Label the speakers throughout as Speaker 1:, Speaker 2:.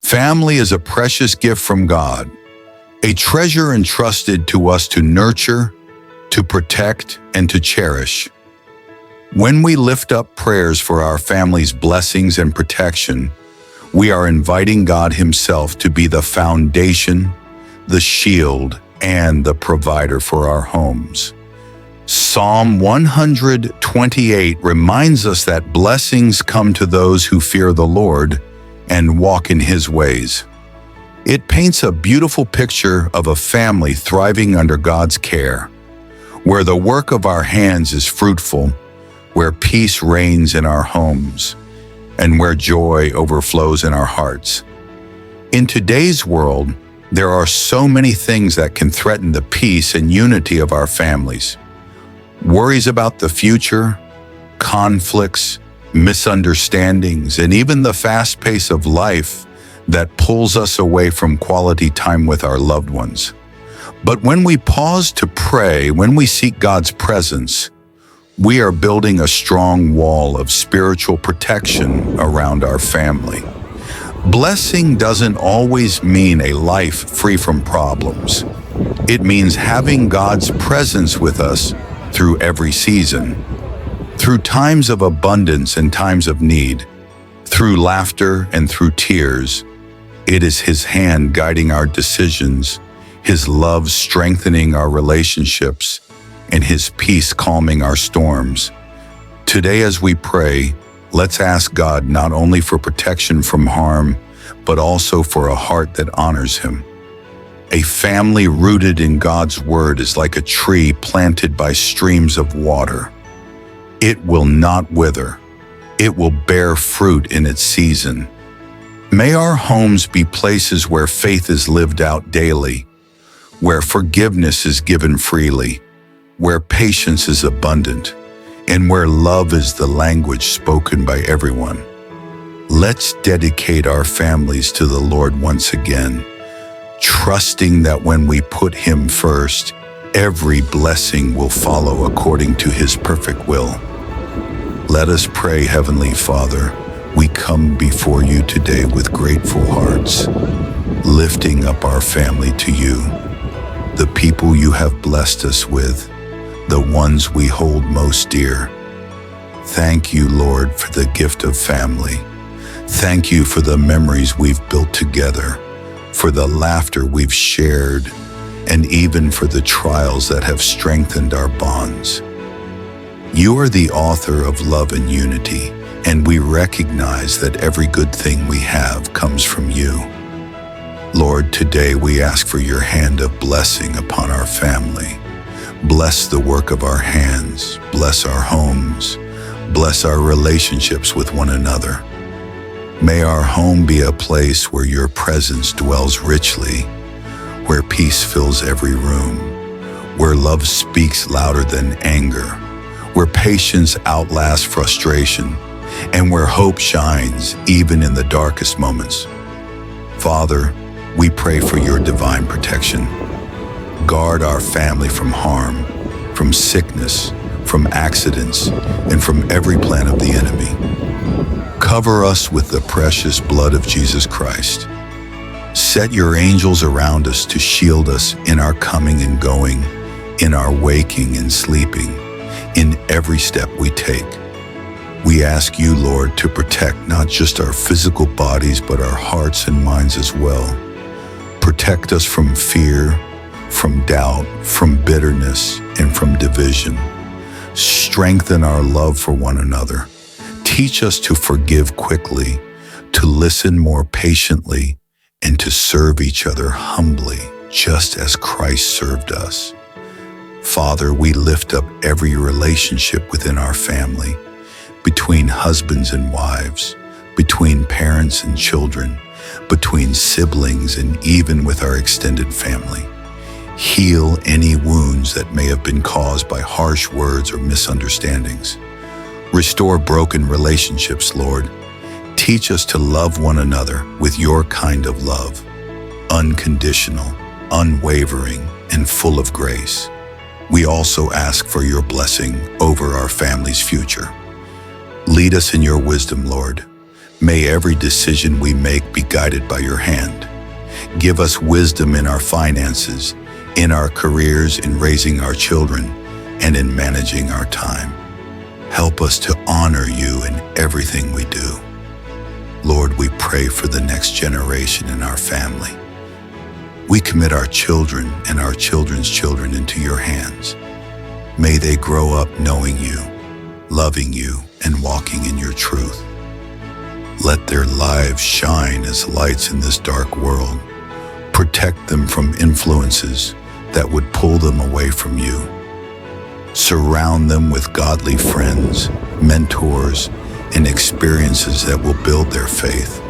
Speaker 1: Family is a precious gift from God, a treasure entrusted to us to nurture, to protect, and to cherish. When we lift up prayers for our family's blessings and protection, we are inviting God Himself to be the foundation, the shield, and the provider for our homes. Psalm 128 reminds us that blessings come to those who fear the Lord and walk in His ways. It paints a beautiful picture of a family thriving under God's care, where the work of our hands is fruitful, where peace reigns in our homes, and where joy overflows in our hearts. In today's world, there are so many things that can threaten the peace and unity of our families. Worries about the future, conflicts, misunderstandings, and even the fast pace of life that pulls us away from quality time with our loved ones. But when we pause to pray, when we seek God's presence, we are building a strong wall of spiritual protection around our family. Blessing doesn't always mean a life free from problems. It means having God's presence with us through every season, through times of abundance and times of need, through laughter and through tears. It is His hand guiding our decisions, His love strengthening our relationships, and His peace calming our storms. Today, as we pray, let's ask God not only for protection from harm, but also for a heart that honors Him. A family rooted in God's Word is like a tree planted by streams of water. It will not wither. It will bear fruit in its season. May our homes be places where faith is lived out daily, where forgiveness is given freely, where patience is abundant, and where love is the language spoken by everyone. Let's dedicate our families to the Lord once again, trusting that when we put Him first, every blessing will follow according to His perfect will. Let us pray. Heavenly Father, we come before You today with grateful hearts, lifting up our family to You, the people You have blessed us with, the ones we hold most dear. Thank You, Lord, for the gift of family. Thank You for the memories we've built together, for the laughter we've shared, and even for the trials that have strengthened our bonds. You are the author of love and unity, and we recognize that every good thing we have comes from You. Lord, today we ask for Your hand of blessing upon our family. Bless the work of our hands, bless our homes, bless our relationships with one another. May our home be a place where Your presence dwells richly, where peace fills every room, where love speaks louder than anger, where patience outlasts frustration, and where hope shines even in the darkest moments. Father, we pray for Your divine protection. Guard our family from harm, from sickness, from accidents, and from every plan of the enemy. Cover us with the precious blood of Jesus Christ. Set Your angels around us to shield us in our coming and going, in our waking and sleeping, in every step we take. We ask You, Lord, to protect not just our physical bodies, but our hearts and minds as well. Protect us from fear, from doubt, from bitterness, and from division. Strengthen our love for one another. Teach us to forgive quickly, to listen more patiently, and to serve each other humbly, just as Christ served us. Father, we lift up every relationship within our family, between husbands and wives, between parents and children, between siblings, and even with our extended family. Heal any wounds that may have been caused by harsh words or misunderstandings. Restore broken relationships, Lord. Teach us to love one another with Your kind of love, unconditional, unwavering, and full of grace. We also ask for Your blessing over our family's future. Lead us in Your wisdom, Lord. May every decision we make be guided by your hand. Give us wisdom in our finances, in our careers, in raising our children, and in managing our time. Help us to honor you in everything we do. Lord, we pray for the next generation in our family. We commit our children and our children's children into your hands. May they grow up knowing you, loving you, and walking in your truth. Let their lives shine as lights in this dark world. Protect them from influences that would pull them away from you. Surround them with godly friends, mentors, and experiences that will build their faith.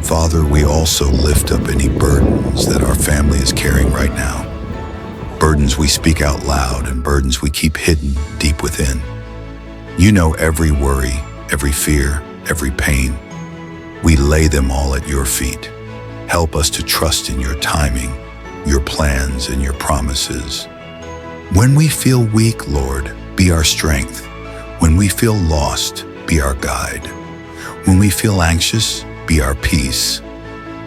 Speaker 1: Father, we also lift up any burdens that our family is carrying right now. Burdens we speak out loud and burdens we keep hidden deep within. You know every worry, every fear, every pain. We lay them all at your feet. Help us to trust in your timing, your plans, and your promises. When we feel weak, Lord, be our strength. When we feel lost, be our guide. When we feel anxious, be our peace.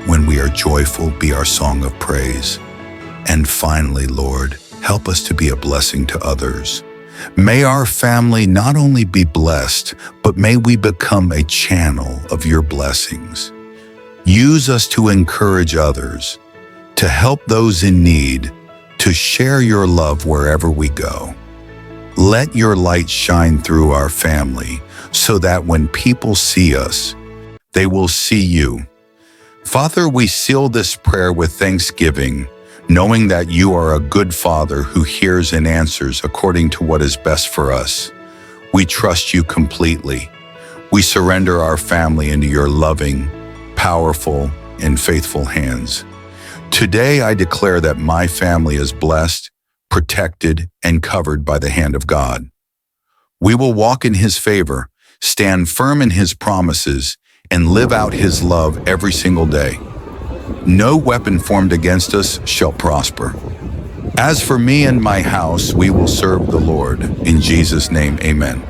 Speaker 1: When we are joyful, be our song of praise. And finally, Lord, help us to be a blessing to others. May our family not only be blessed, but may we become a channel of your blessings. Use us to encourage others, to help those in need, to share your love wherever we go. Let your light shine through our family so that when people see us, they will see you. Father, we seal this prayer with thanksgiving, knowing that you are a good Father who hears and answers according to what is best for us. We trust you completely. We surrender our family into your loving, powerful, and faithful hands. Today, I declare that my family is blessed, protected, and covered by the hand of God. We will walk in his favor, stand firm in his promises, and live out his love every single day. No weapon formed against us shall prosper. As for me and my house, we will serve the Lord. In Jesus' name, amen.